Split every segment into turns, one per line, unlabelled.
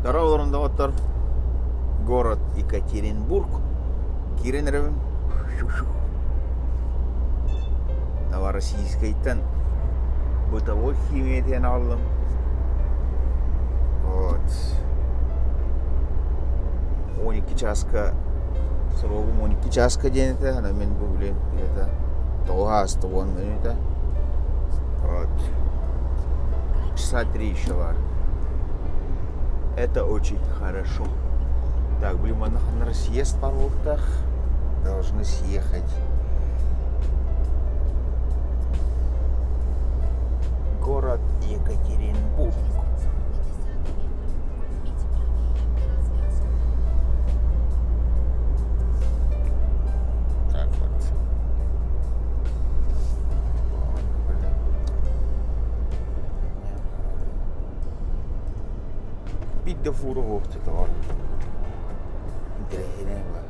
Дорогорунда оттор город Екатеринбург. Киренеревин. Новороссийскайтан бытовой химиятен алдым. Вот. 12 часка срогум 12 часка денете, ана мен бүгүлен где-то 9 минута. Вот. Часа 3 еще var. Это очень хорошо. Так, блин, мы на съезд по Волтах должны съехать. Город Екатеринбург. Так вот. Бить фуру вовте товар. Интересно.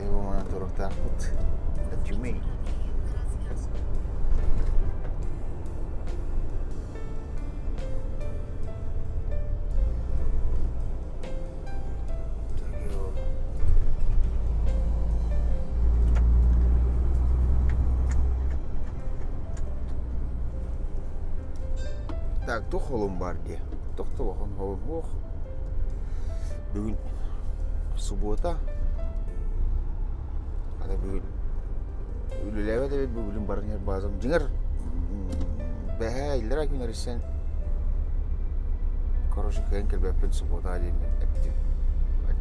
Его монитор так вот. Тюмень. Так, то холым бар де. Тоқталған холым оқ. Бүгін суббота. Ада бүгін үліләве де бүгін барын ер базым. Жыңыр бәхә елдер әкін әрістен. Короче, кәйін кәлбәппен суббота деймен әптім.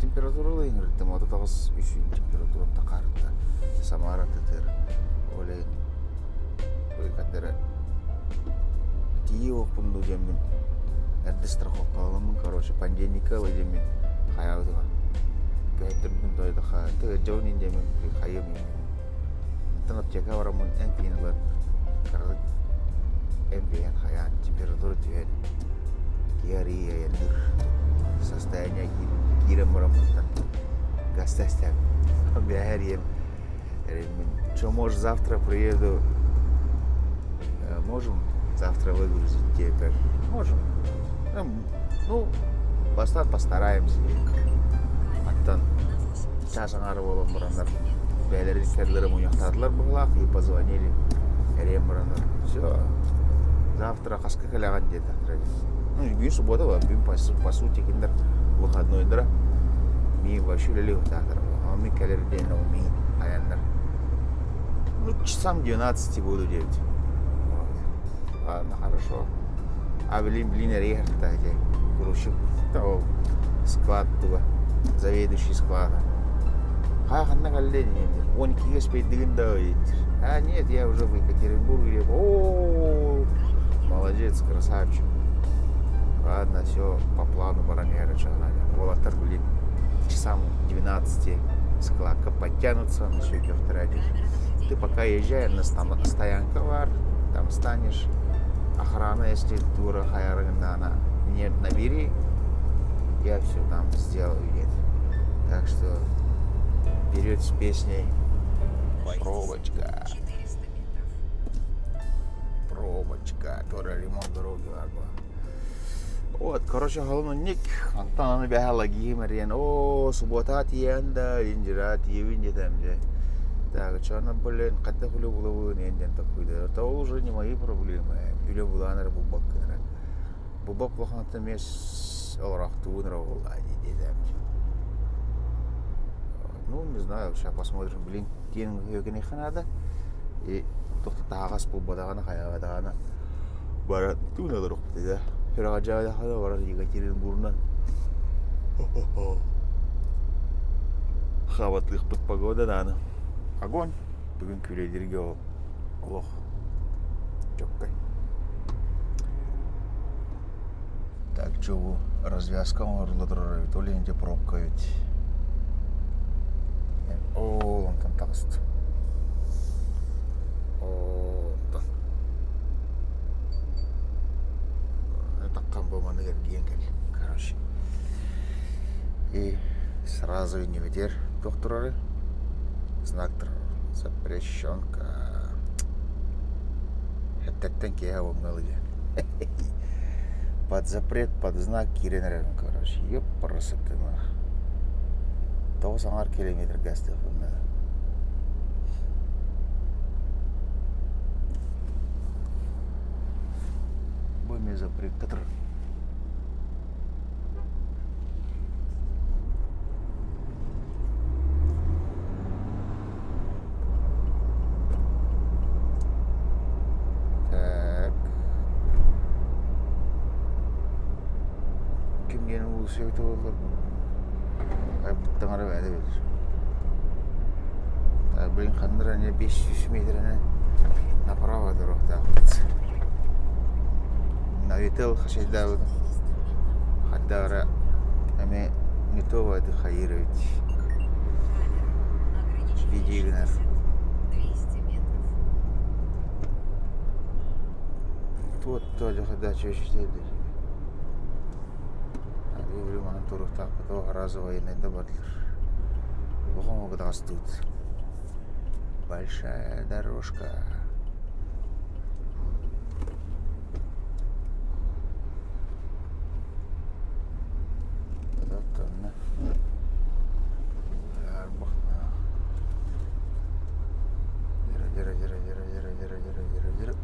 Температуралы еңірттім. Ода тағыз үйшін температурам тақарытта. Самара тетер. Олейін. Ой кәддері. Тие оқпынды жемін. Әрді страховка аламын, короче, пандемика өйдемін. Қаяудыға. Кәйттірдің дойды қа. Түгі жауын ендемін. Қайым емін. Тынып жека барамын әнпейінілер. Қырдық. Әнпейін қаян. Температура түйен. Диарея ендір. Состояние кирем барамын. Гастастям. Бәхер ем. Что, может, завтра приеду? Можем завтра выгрузить тебя? Можем. Ну, постараемся. Оттан часың ары болам бұрандар. Бәлерін кәрлерім ұяқтадылар бұғылақ и позвонили. Әрем бұрандар. Все. Завтра қасқа кәліған деді. Ну, бүгін суббота ба. Бүгін по сути кендер выходнойдыра. Мен вообще лелі ұтақтыр. А мен кәлерден мен аяндар. Ну, часам 12 буду делать. Вот. Ладно, хорошо. А блин, реально грузчик, склад туга, заведующий склада. Хаханна галле нет, 12 спеть дыгында. А нет, я уже в Екатеринбурге. О, молодец, красавчик. Ладно, все по плану баранера чаграли. Волотар, блин, часам 12 складка подтянутся, на все тратишь. Ты пока езжай на стоянка вар, там станешь. Охрана, если тура хайрында, она не набери, я все там сделаю. Так что вперед с песней «Пробочка». Пробочка, которая ремонт дороги варба. Вот, короче, холмонник, антананы бәхала геймерен, о, суббота тиенда, инжира тиевин жетем же. Так, чана, блин, қадда хулю булавын енден такуйды. Это уже не мои проблемы. Юля буланыр бубак кенера. Бубак плоханты мес олрахтуынра олай дедем. Ну, не знаю, сейчас посмотрим, блин, тенің өкіне қанады. И тоқты тағас бұл бадағаны, қаяғадағаны. Барат туына дұрық бітеді. Хираға жағада қада барат Екатеринбургнан. Хаватлық бұт погода даны. Огонь. Бүгін күлейдерге олық. Чоккай. Так, что развязка орылыдыр, то ли инде пробка ведь. О, он там тағыст. О, там. Таққан болманы керген кел. Короче. И сразу не ветер доктора. Знак запрещенка. Хеттеттен кея оңғалы де. Под запрет, под знак киренерем, короче. Ёпрсы ты, нах. 90 километр газ телефонда. Бой запрет, который... Söyledi olur. Bıttığına verdi verir. Tabi kandıran 500 metrene направо дорогта. Навител хашайда вот. Хаддара ами не то вот хайировать. Видигнер. Тут тоже хадача считает. Временем турухтақ бұтауға разы военныйда бардылар. Оған оғыдағыз тут. Большая дорожка. Бұдақтанна. Арбақна. Дира.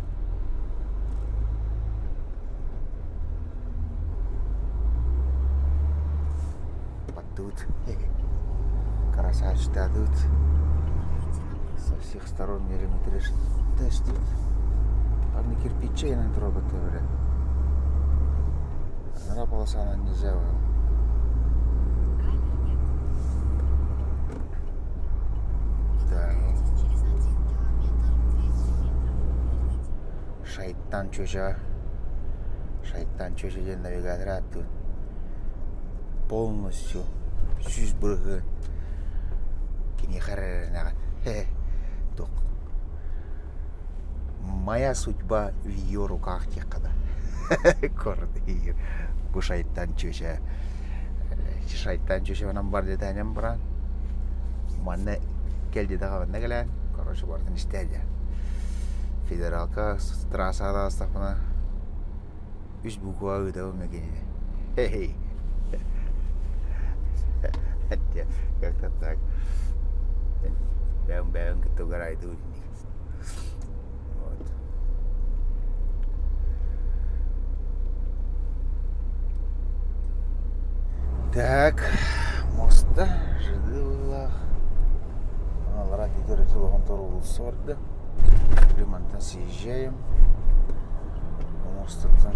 Тут красавчик тут со всех сторон миллиметраж тут одни кирпичей на роботы говорят. На полоса нельзя. Да. Шайтан чужа ден навигатор тут полностью. Süzburger kini харарнага. Ток. Моя судьба в ее руках текада. Кордир. Бу шайтан чөшә. Шайтан чөшә нам бар диде анам бран. Манне келди дага нәгелән. Короче бардын истәде. Федералка трассада астапына. Үз буква өдәү мегене. Хей. Как-то так. Бэм-бэм, который идут. Вот. Так, моста жидылах. Аналар идет телефон торгул сорда. Ремонтан съезжаем. Моста там.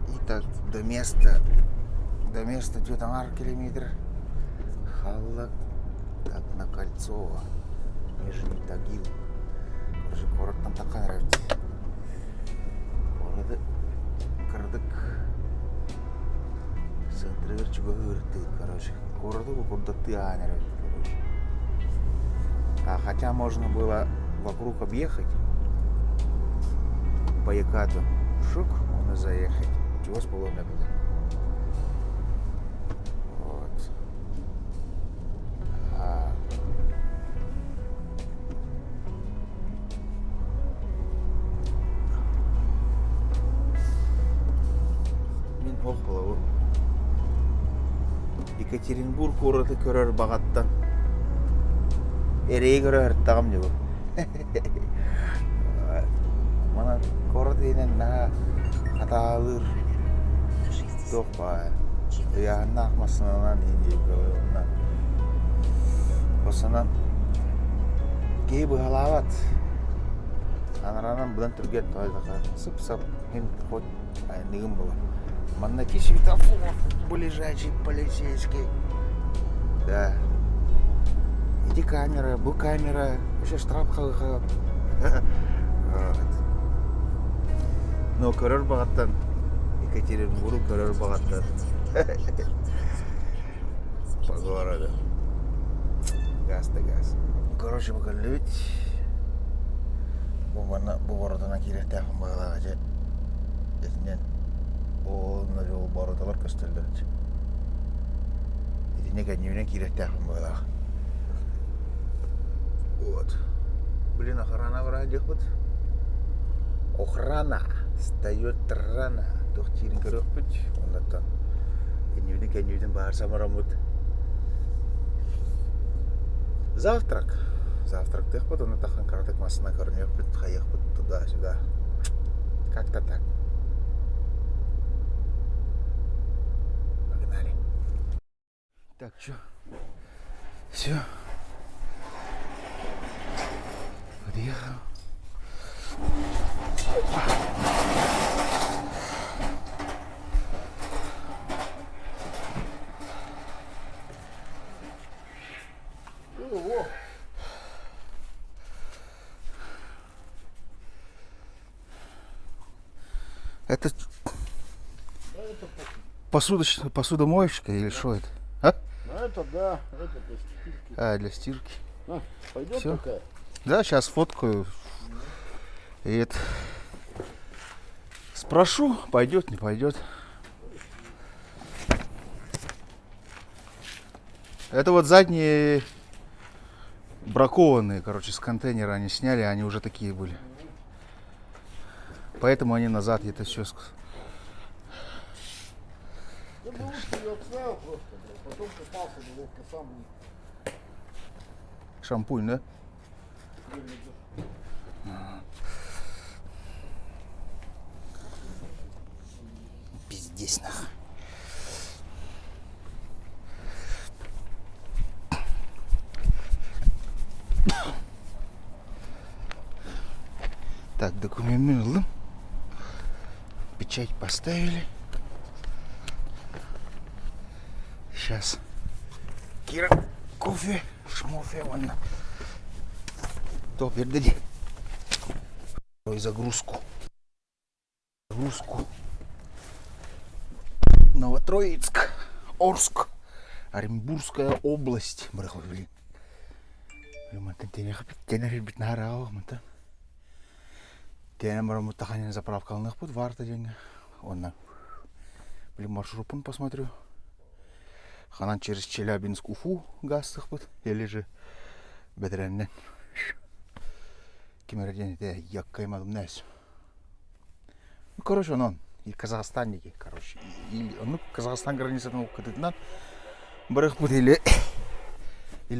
И так до места 9 километр. Халлак, как на Кольцово. Нижний Тагил. Короче, город там такая нравится. Города кырдык. Центры чего говорит, короче. Города куда ты нравится, короче. А хотя можно было вокруг объехать по Якату. Шук, можно заехать. Чего с полом напитать? Екатеринбург городы көрер бағаттан. Эрей көрер тағым не бұл. Мана город енен наға қаталыр. Тоқпа. Яғына ақмасынан ендей көрер. Осынан кей бұғалават. Анаранан бұдан түрген тойдыға. Сып-сап. Мен қой айнығым болар. Маннаки светофор ближайший полицейский. Да. Иди камера, бу камера. Вообще штраф қалыға. Но көрер бағаттан. Екатеринбург көрер бағаттан. По городу. Газ-то газ. Короче, покалывать. Бұл городына керек тәқім бағалаға же. Есінен. Ол жол барыдалар көстерлер. Едіне кәнеуінен керек тәқім бағалаға. Вот. Блин, охрана вроде хоть. Охрана встает рано. Тохтирин көрөк бүт. Оннаттан. Кенюден баар самарамут. Завтрак. Завтрак тех потом на тахан картак масына корнёк бүт. Хаях бүт туда-сюда. Как-то так. Погнали. Так, что? Все. Подъехал. Это посудомоечка или что это? А?
Ну это да, это для стирки.
А, для стирки.
А, пойдет
Всё.
такая?
Да, сейчас фоткаю. И это спрошу, пойдет, не пойдет. Это вот задние бракованные, короче, с контейнера они сняли, они уже такие были. Поэтому они назад это все.
Я бы лучше ее отставил просто, блядь. Потом купался бы ловко сам.
Шампунь, да? Пиздец нахуй. Так, документ алdım. Печать поставили. Сейчас Кира кофе, шмофе, вон. То передади. Ой, загрузку. Новотроицк, Орск, Оренбургская область. Блин. Тенемар заправкалных путь варта деньги. Он блин, маршрутом посмотрю. Ханан через Челябинск, Уфу гастых путь. Или же Бедреннен. Кемерден это яккаймадым näs. Ну, короче, он и казахстанники, короче. Или, ну, Казахстан граница там кытытынан. Барых путь или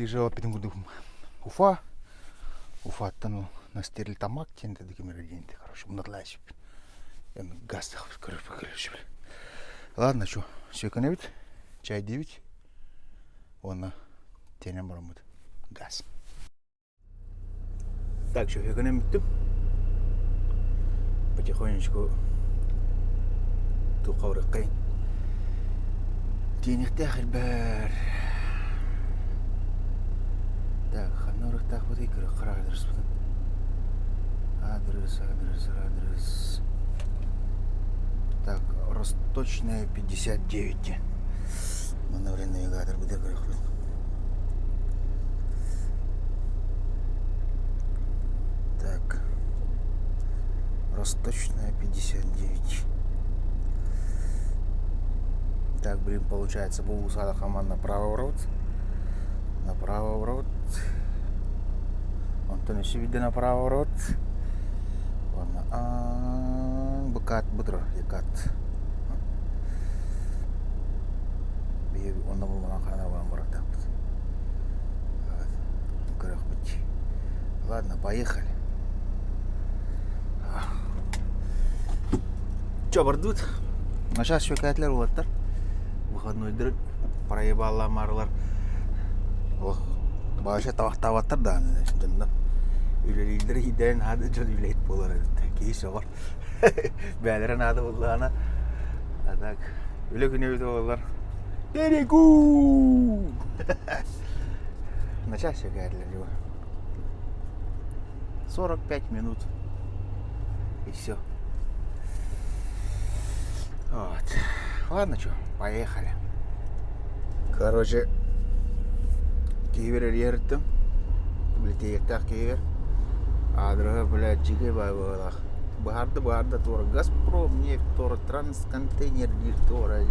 же опять буду Уфа. Уфаттан на Стерлитамак тенте декемерден, короче, мнадлась. Гастых, короче. Ладно, что, все экономит. Чай 9. Он тенемарамут газ. Так, что экономит. Потихонечку тухаурыккай. Денег бер. Так, ханорыктак вот и адрес. Адрес. Так, Росточная 59. Маневренный навигатор будет крыхлый. Так, Росточная 59. Так, блин, получается, был усада хаман направо ворот. Он то не видно направо ворот. Он быкат бутро, якат. Он был на ханавам воротах. Ладно, поехали. Че, бардут? А сейчас еще кайтлер улаттар. Выходной дыр. Проебалла марлар. Ох, баша таваттар да. Үйлелилдер хиден хады жол үйлейт болар. Кейсі бар. Бәлерін ады болды ана. А так, үйле күне өйді болар. Берегу! На часе кайтлер его. 45 минут. И все. Вот. Ладно, что, поехали. Короче, кивер ерттім. Білетейіктақ кивер. Адрығы, блядь, жеге бай болақ. Барды, тора Газпром, нефть, тора трансконтейнер, тора,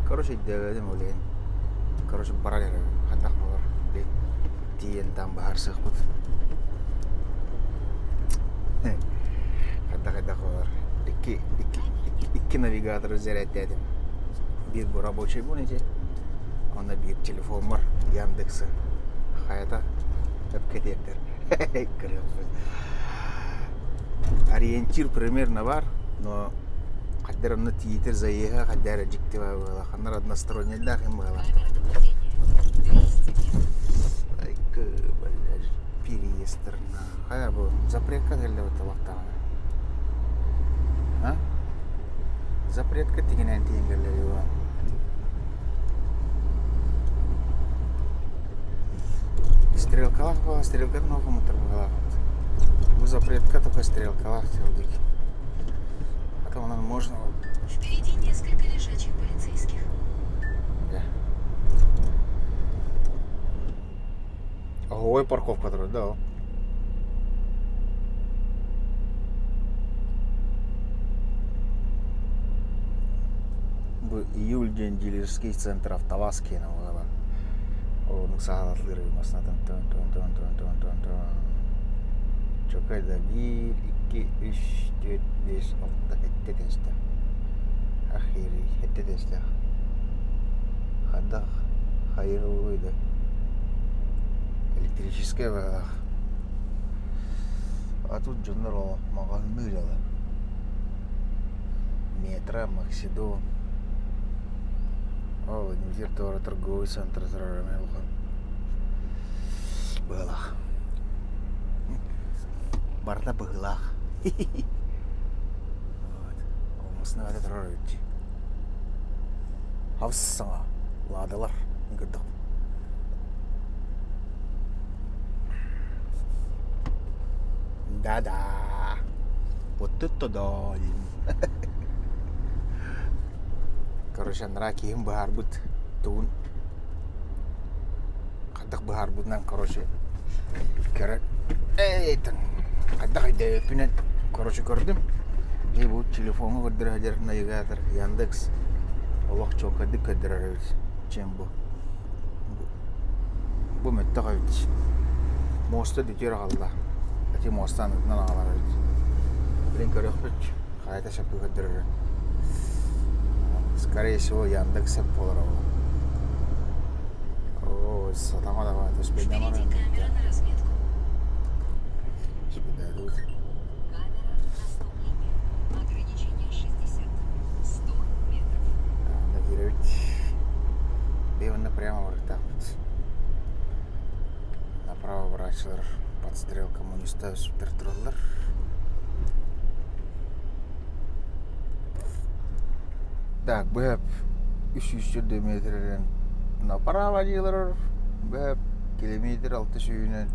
короче, дегедім олейін. Короче, баралер, хатақ болар. Тиен там бағар сық бұд. Кайда var. İki navigatör ziyaretledim. Bir bu рабочий buneci. Onda bir telefon var. Яндексы. Hayata hep кетердер. Көрüyorsunuz. Ориентир примерно var. Но когда он титр заеха, когда радиктива была, ханар односторонняя дахим была. Ай-ка, блядь, переезд на. Хая был запретка для этого вақтана. А? Запретка тигенен тингеле его. Стрелкалах была, стрелка много мотор была. Bu запретка только стрелкалах целдик. А то нам можно.
Впереди несколько лежачих полицейских.
Да. Ой, парковка тут, да. Bu июльден дилерский центр автовазки на угла. Onun sağlıkları masna tön. Çok ayda 1, 2, 3, 4, 5, 6, 7 teste. Ahiri 7 teste. Hada hayır oluydu. Электрическая вода. А тут Дженерал магазинырила. Метро, Максидо. О, Нью-Зертора торговый центр Зрарамелха. Была. Барда была. Вот. Olmasına öyle terör edici. Havsana. Ladalar. Gıdık. Да-да. Вот это да. Короче, нракиим бахарбут тун. Кадак бахарбутнан, короче. Керек. Эйтен. Кадак идеяпинен. Короче, көрдім. Bu telefonu gördürer navigatör Yandex. Allah çok adı gördürer. Çem bu. Bu müttakavit. Mosta diyor Allah. Ati mostan nan ağlar. Блин, короче, hayata şapı gördürer. Скорее всего, Яндекс Поларова. О, сатама давай, то есть
Впереди камера на разметку.
Спидают.
Камера на стоп-линии. Ограничение 60. 100 метров.
Нагировать. И он прямо вот так вот. Направо врачlar, подстрел коммунистов, супертроллер. Так, bu hep 300 metreden направо делар, bu hep kilometre 600'den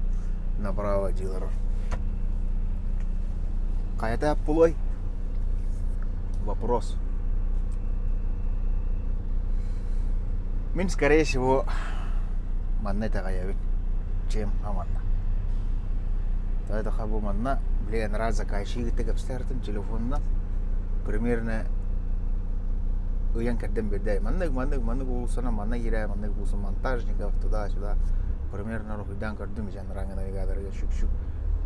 направо делар. Кайда пулой? Вопрос. Мен, скорее всего, манна тагайавин, чем аманна. Тогда хабу манна, блин, раз закайши тегап стартын телефонна, примерно Уян кадем бедай. Манныг болсана, манна гирай, манныг болса монтажников туда-сюда. Примерно рухидан кардым жанранга навигаторга шук-шук.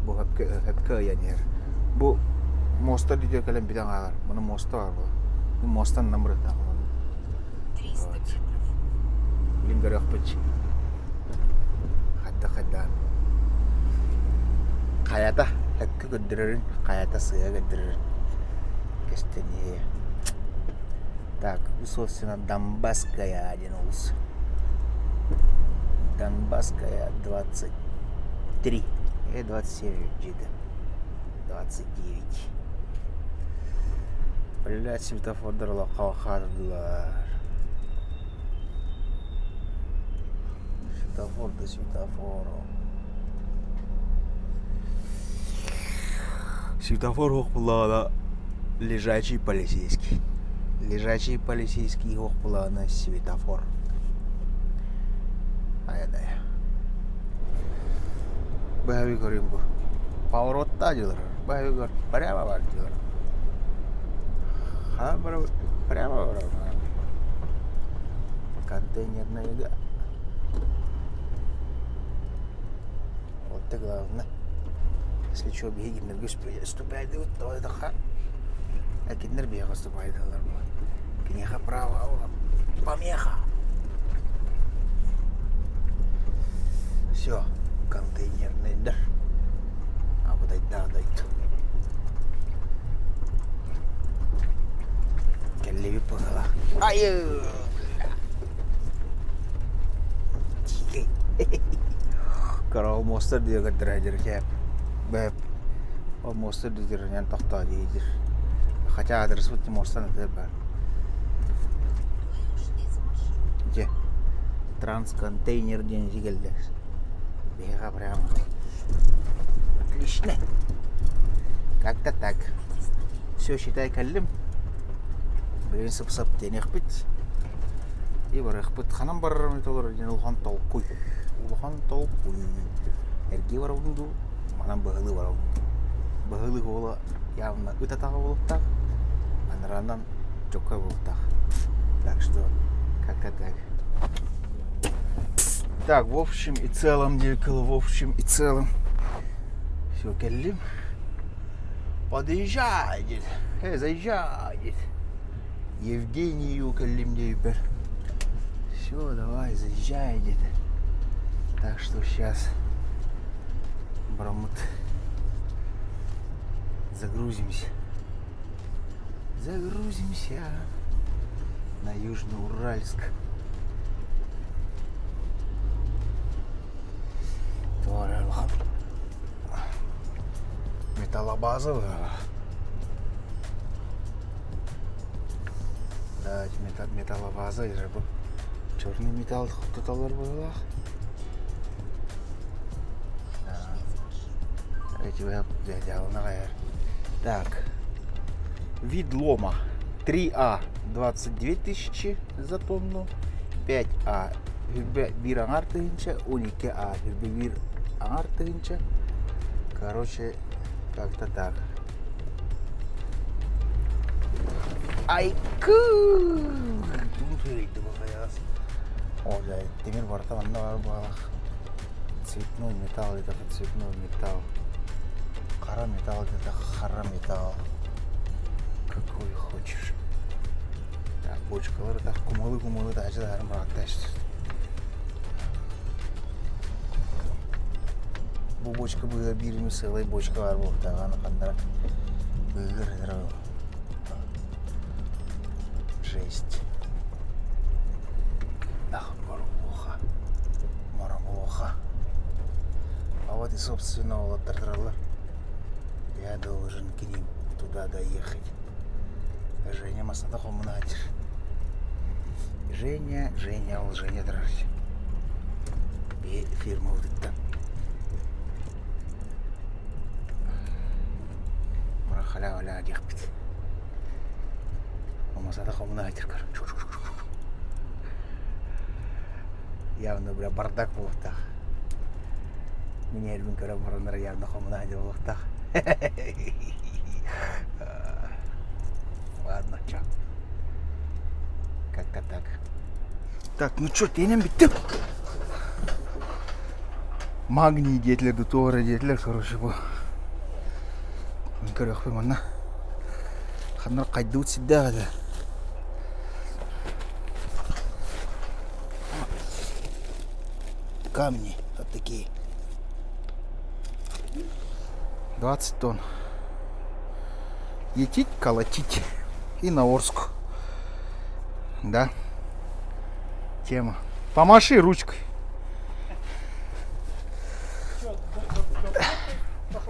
Бу хепке янер. Бу моста дидер калем бидан агар. Мана моста бар бу. Бу мостан номер так.
300 метров.
Блин, горох пыч. Хадда. Каята хепке көддөрөрүн, каята сыя көддөрөрүн. Кестене. Так, собственно, Донбасская 1 ус. Донбасская 23. И 27 где-то. 29. Блять, светофор дорла калхардылар. Светофор до светофора. Светофор охпулада лежачий полицейский. Лежачий полицейский охпула на светофор. Ая-дая. Бәйбі көрем бұл. Поворотта делар. Бәйбі көр. Прямо бар делар. Прямо бар. Контейнерная еда. Вот ты главное. Если что, бегинер господи, ступайте вот то это ха. А кинер бега ступает, книга права, помеха. Все, контейнерный дыр. А вот да дайт. Келли погала. Ай! Kalau monster dia kan terajar kayak beb. Oh monster dia ternyata tak tahu dia. Хотя адрес вот monster nanti ber. Че? Трансконтейнер день сигалдес. Бега прямо. Отлично. Как-то так. Все считай калим. Блин, сап денег бит. И барах бит ханам баррам толор ден улхан толкуй. Улхан толкуй. Эрги баравунду. Манам багылы баравун. Багылы гола явно ытатага болуптак. Анарандан жокка болуптак. Так что как-то так. Так, в общем и целом, Диркл, в общем и целом. Все, келлим. Подъезжает. Заезжает. Евгению келлим дебер. Все, давай, заезжай где-то. Так что сейчас Брамут загрузимся. Загрузимся на Южноуральск. Металлобазовая. Да, металлобаза, это же черный металл, кто-то был. Эти я делал, наверное. Так, вид лома 3А 22 тысячи за тонну, 5А bir артынча, 12А bir артынча. Короче, как-то так. Айку! О, да, темир бортован на балах. Цветной металл, это цветной металл. Хара металл, это хара металл. Какой хочешь. Так, бочкалар, так, кумалы, да, да, мракташ. Bu бочка была бирими сылай бочка var bu tağana kadar böyle жесть. Ах, марамуха. А вот и собственно лотерроллар. Я должен к ним туда доехать. Женя масадаху мнадир. Женя, дрожь. Фирма вот это. Халя гехпит. Масадаху мнадир. Явно, бля, бардак в лофтах. Меня Эльвин Карабаранар явно хомнадил в лофтах. Ладно, чё. Как-то так. Так, ну чё, тенем биттим. Магний детлер, дутора детлер, короче, бу. Көрөк поймана. Ханар кайдут сидда да. Камни вот такие. 20 тонн. Етить, колотить. И на Орску. Да. Тема. Помаши ручкой.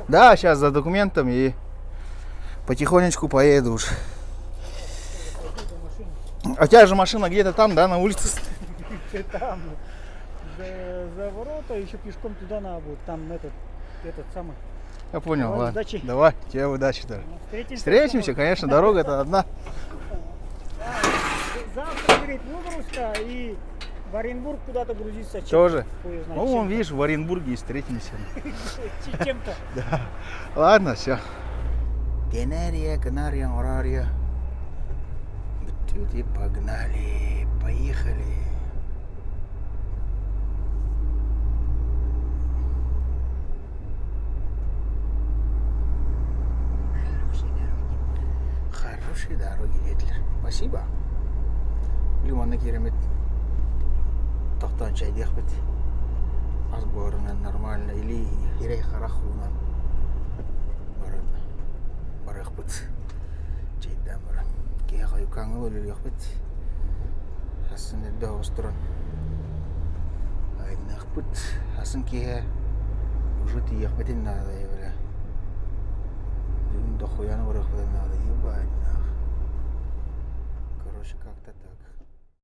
Да, сейчас за документами и потихонечку поеду уж. А у тебя же машина где-то там, да, на улице?
Там. За ворота, еще пешком туда надо будет. Там этот самый.
Я понял,
Давай,
ладно.
удачи.
Давай, тебе удачи тоже.
Встретимся,
Конечно, дорога-то одна.
Завтра, говорит, выгрузка и в Оренбург куда-то грузиться.
Тоже?
Знает,
Ну, вон, видишь, в Оренбурге и встретимся.
Чем-то.
Да. Ладно, все. Тенерия, Канария, Орария. Погнали, поехали. Хорошие дороги, ветлер. Спасибо. Лимонный керемет. Тоқтан чай дехбет. Азборынан нормально. Или хирей харахунан. Барахбет. Чайдан бара. Кея қаюкаңы өлі яқбет. Асын әлді ауыстыран. Айнақбет. Асын кея уже тияқбетін нағдай бара. Бүгін доқояны барақбетін нағдай. Ебать.